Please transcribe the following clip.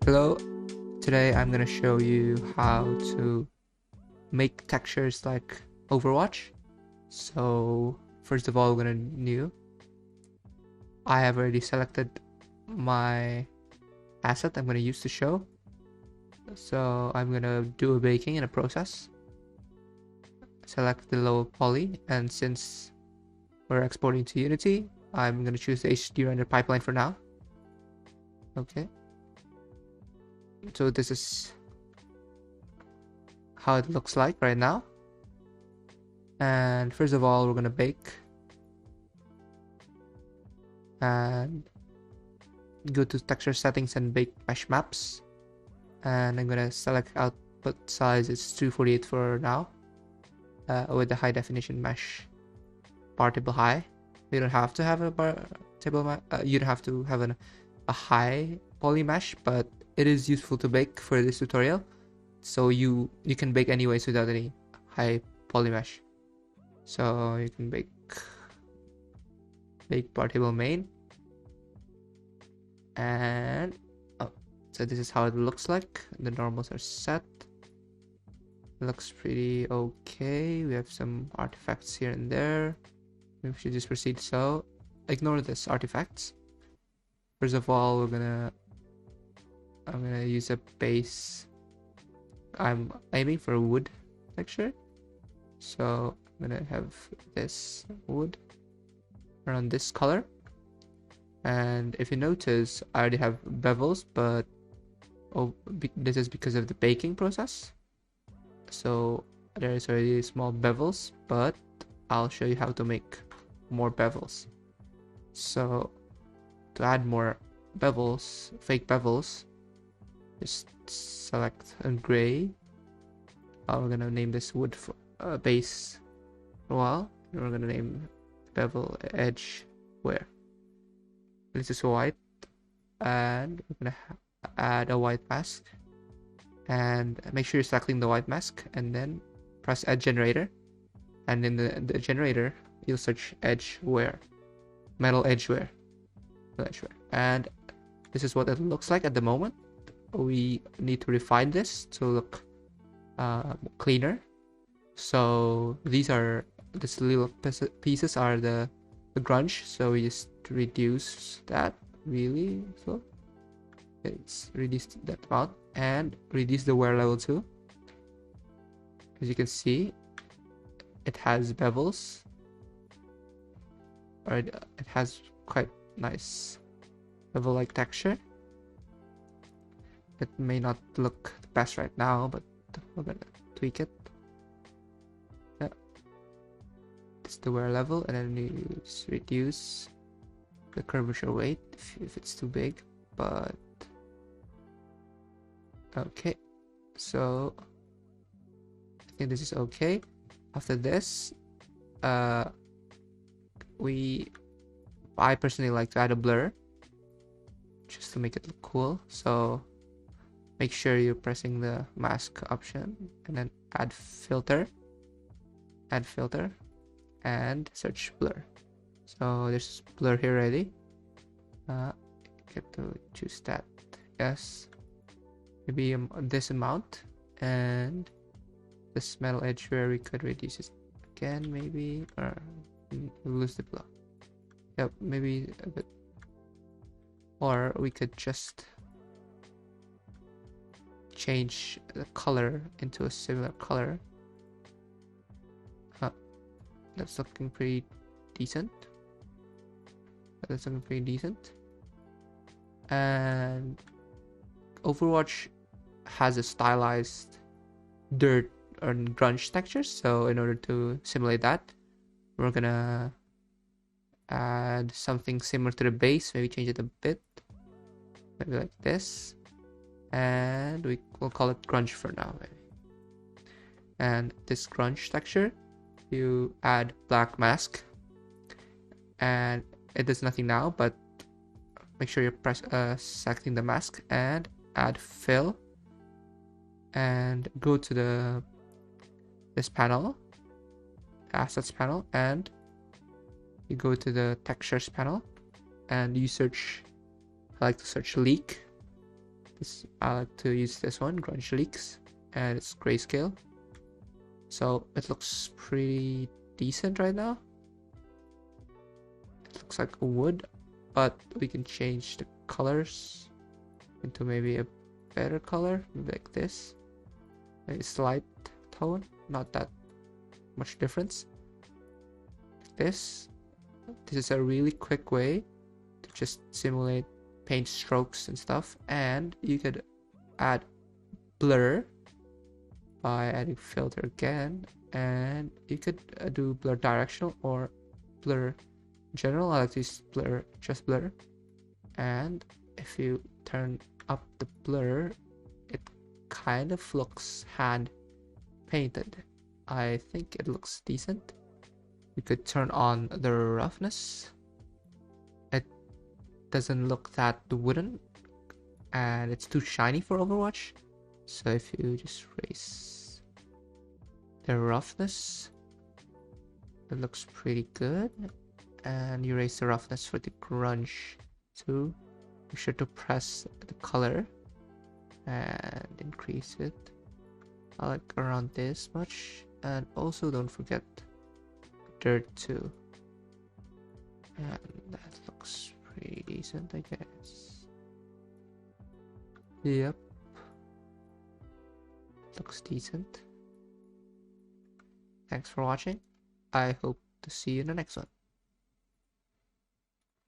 Hello, today I'm gonna show you how to make textures like Overwatch. So first of all, we're gonna new. I have already selected my asset I'm gonna use to show. So I'm gonna do a baking in a process. Select the low poly, and since we're exporting to Unity, I'm gonna choose the HD render pipeline for now. Okay. So this is how it looks like right now. And first of all, we're gonna bake and go to texture settings and bake mesh maps, and I'm gonna select output size is 248 for now, with the high definition mesh bar table high. You don't have to have a bar table you don't have to have a high poly mesh, but it is useful to bake for this tutorial, so you can bake anyways without any high poly mesh. So you can bake bar table main, and so this is how it looks like. The normals are set. It looks pretty okay. We have some artifacts here and there. We should just proceed. So ignore this artifacts. First of all, I'm gonna use a base. I'm aiming for a wood texture, so I'm gonna have this wood around this color. And if you notice, I already have bevels, but this is because of the baking process. So there is already small bevels, but I'll show you how to make more bevels. So to add more bevels, fake bevels, just select a gray. We're gonna name this wood for base for a while. And we're gonna name bevel edge where. This is white, and we're gonna add a white mask, and make sure you're selecting the white mask, and then press edge generator, and in the generator you'll search edge where, metal edge where, and this is what it looks like at the moment. We need to refine this to look cleaner. So these little pieces are the grunge, so we just reduce that really slow. It's reduced that amount, and reduce the wear level too. As you can see, it has bevels, or it has quite nice bevel-like texture. It may not look the best right now, but we're gonna tweak it. Yeah, it's the wear level, and then you just reduce the curvature weight if it's too big. But okay, so I think this is okay. After this, I personally like to add a blur just to make it look cool. So make sure you're pressing the mask option, and then add filter, and search blur. So there's blur here already. Get to choose that. Yes, maybe this amount, and this metal edge where we could reduce it again, maybe, or lose the glow. Yep, maybe a bit. Or we could just change the color into a similar color. That's looking pretty decent. And Overwatch has a stylized dirt or grunge texture, so in order to simulate that, we're gonna add something similar to the base, maybe change it a bit, maybe like this, and we'll call it grunge for now, maybe. And this grunge texture, you add black mask, and it does nothing now, but make sure you're selecting the mask, and add fill, and go to this panel, assets panel, and you go to the textures panel, and you search, I like to search leak, I like to use this one, Grunge Leaks, and it's grayscale. So it looks pretty decent right now. It looks like wood, but we can change the colors into maybe a better color, like this. A slight tone, not that much difference. Like this. This is a really quick way to just simulate paint strokes and stuff, and you could add blur by adding filter again, and you could do blur directional or blur general. I like to use blur, just blur, and if you turn up the blur, it kind of looks hand painted. I think it looks decent. You could turn on the roughness. It doesn't look that wooden, and it's too shiny for Overwatch. So if you just raise the roughness, it looks pretty good. And you raise the roughness for the grunge too. Be sure to press the color and increase it. I like around this much. And also don't forget dirt too. And that looks pretty decent, I guess. Yep. Looks decent. Thanks for watching. I hope to see you in the next one.